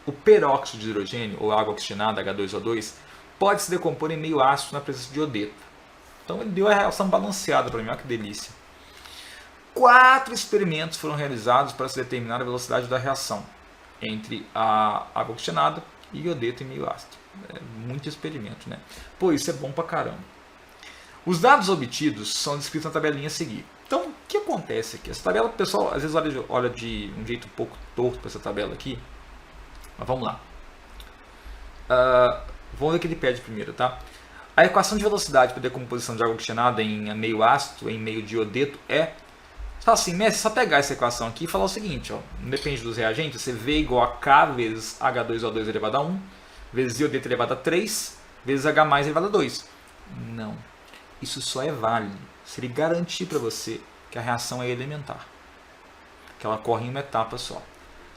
O peróxido de hidrogênio, ou água oxigenada, H2O2, pode se decompor em meio ácido na presença de iodeto. Então ele deu a reação balanceada para mim, olha que delícia. 4 experimentos foram realizados para se determinar a velocidade da reação entre a água oxigenada e iodeto em meio ácido. É muito experimento, né? Pô, isso é bom pra caramba. Os dados obtidos são descritos na tabelinha a seguir. Então, o que acontece aqui? Essa tabela, o pessoal às vezes olha de um jeito um pouco torto para essa tabela aqui. Mas vamos lá. Vamos ver o que ele pede primeiro, tá? A equação de velocidade para decomposição de água oxigenada em meio ácido, em meio de iodeto, é... Você fala assim, Messi, é só pegar essa equação aqui e falar o seguinte, ó, não depende dos reagentes, você V igual a K vezes H2O2 elevado a 1, vezes iodeto elevado a 3, vezes H mais elevado a 2. Não. Isso só é válido se ele garantir para você que a reação é elementar, que ela ocorre em uma etapa só.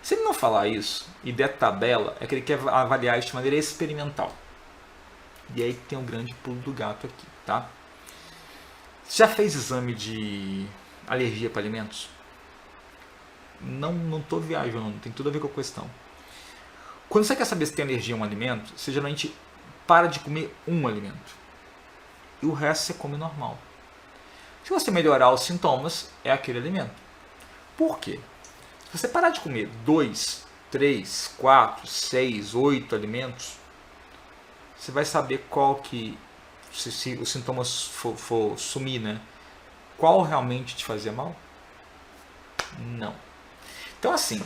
Se ele não falar isso e der tabela, é que ele quer avaliar isso de maneira experimental. E aí tem um grande pulo do gato aqui, tá? Você já fez exame de alergia para alimentos? Não estou viajando, tem tudo a ver com a questão. Quando você quer saber se tem alergia a um alimento, você geralmente para de comer um alimento. E o resto você come normal. Se você melhorar os sintomas, é aquele alimento. Por quê? Se você parar de comer 2, 3, 4, 6, 8 alimentos, você vai saber qual que, se os sintomas for sumir, né? Qual realmente te fazia mal? Não. Então assim,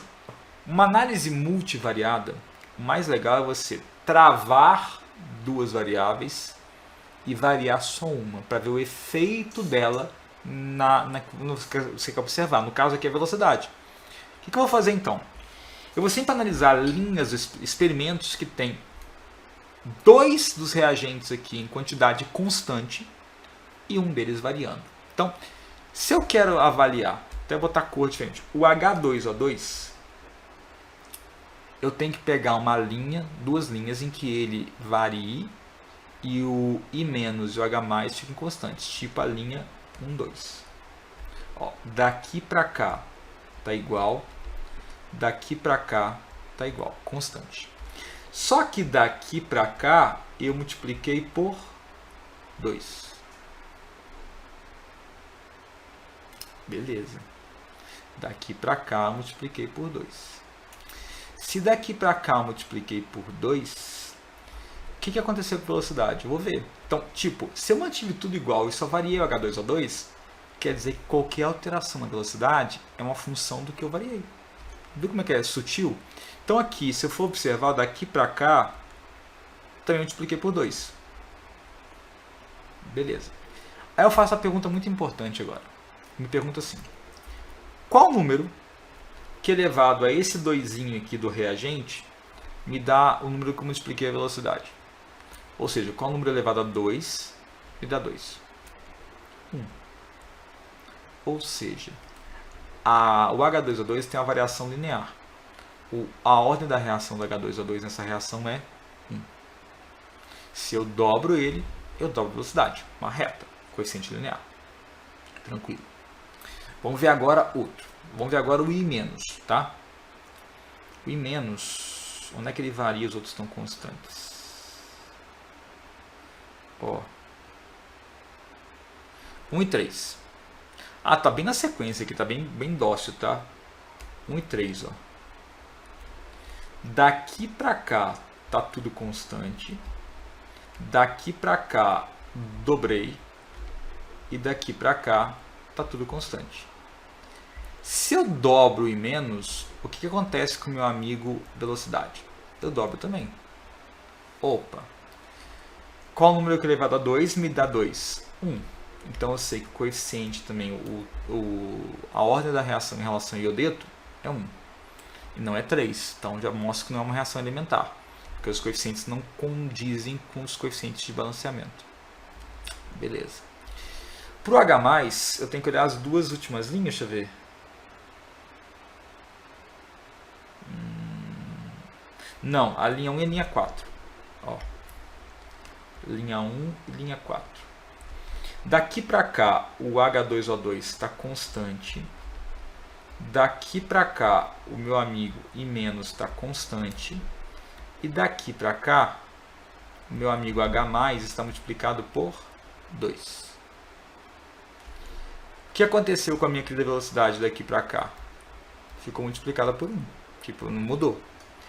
uma análise multivariada, o mais legal é você travar duas variáveis e variar só uma, para ver o efeito dela no que você quer observar. No caso aqui é a velocidade. O que eu vou fazer então? Eu vou sempre analisar linhas, experimentos que tem 2 dos reagentes aqui em quantidade constante e um deles variando. Então, se eu quero avaliar, até botar cor diferente, o H2O2, eu tenho que pegar uma linha, 2 linhas em que ele varie e o I- e o H- fiquem constantes, tipo a linha 1, 2. Ó, daqui para cá tá igual, daqui para cá tá igual, constante. Só que daqui para cá eu multipliquei por 2. Beleza. Daqui para cá eu multipliquei por 2. Se daqui para cá eu multipliquei por 2, o que aconteceu com a velocidade? Eu vou ver. Então, tipo, se eu mantive tudo igual e só variei o H2O2, quer dizer que qualquer alteração na velocidade é uma função do que eu variei. Viu como é que é sutil? Então aqui, se eu for observar daqui para cá, também multipliquei por 2. Beleza. Aí eu faço uma pergunta muito importante agora. Me pergunta assim, qual número que elevado a esse 2 aqui do reagente me dá o número que eu multipliquei a velocidade? Ou seja, qual número elevado a 2 me dá 2? 1. Ou seja, o H2O2 tem uma variação linear. A ordem da reação do H2O2 nessa reação é 1. Se eu dobro ele, eu dobro a velocidade. Uma reta, coeficiente linear. Tranquilo. Vamos ver agora outro. Vamos ver agora o I-, tá? O I-, onde é que ele varia? Os outros estão constantes. Ó. 1 e 3. Ah, tá bem na sequência aqui, tá bem dócil, tá? 1 e 3, ó. Daqui pra cá tá tudo constante. Daqui pra cá dobrei. E daqui pra cá tá tudo constante. Se eu dobro o I-, o que acontece com o meu amigo velocidade? Eu dobro também. Opa! Qual número que elevado a 2 me dá 2? 1. Então eu sei que o coeficiente também, a ordem da reação em relação ao iodeto é 1. E não é 3. Então já mostra que não é uma reação elementar. Porque os coeficientes não condizem com os coeficientes de balanceamento. Beleza. Para o H+, eu tenho que olhar as duas últimas linhas, deixa eu ver. Não, a linha 1 e a linha 4. Ó. Linha 1 e linha 4. Daqui para cá, o H2O2 está constante. Daqui para cá, o meu amigo I- está constante. E daqui para cá, o meu amigo H+ está multiplicado por 2. O que aconteceu com a minha querida velocidade daqui para cá? Ficou multiplicada por 1. Tipo, não mudou.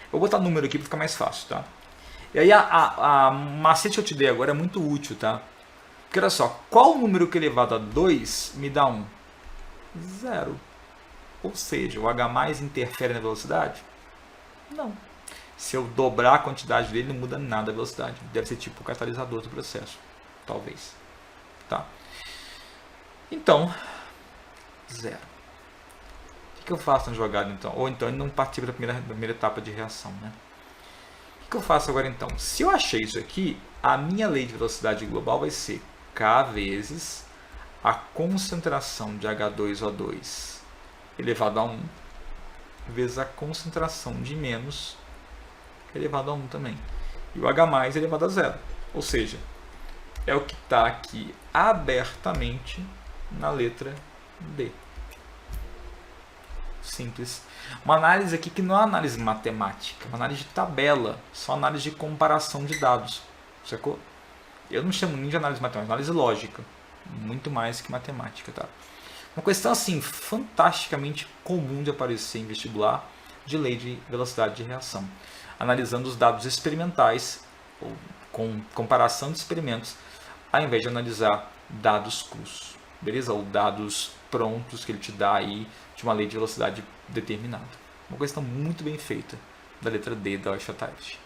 Eu vou botar número aqui para ficar mais fácil, tá? E aí a macete que eu te dei agora é muito útil, tá? Porque olha só, qual número que elevado a 2 me dá 1? 0. Ou seja, o H+ interfere na velocidade? Não. Se eu dobrar a quantidade dele, não muda nada a velocidade. Deve ser tipo o catalisador do processo. Talvez. Tá? Então, 0. O que eu faço na jogada então? Ou então ele não participa da primeira etapa de reação, né? O que eu faço agora então? Se eu achei isso aqui, a minha lei de velocidade global vai ser K vezes a concentração de H2O2 elevado a 1 vezes a concentração de menos elevado a 1 também. E o H+ elevado a 0. Ou seja, é o que está aqui abertamente na letra D. Simples. Uma análise aqui que não é uma análise matemática, é uma análise de tabela, só análise de comparação de dados. Sacou? Eu não chamo nem de análise matemática, análise lógica. Muito mais que matemática, tá? Uma questão assim, fantasticamente comum de aparecer em vestibular, de lei de velocidade de reação. Analisando os dados experimentais, ou com comparação de experimentos, ao invés de analisar dados crus. Beleza? Ou dados prontos que ele te dá aí de uma lei de velocidade determinada. Uma questão muito bem feita da letra D da UFJF.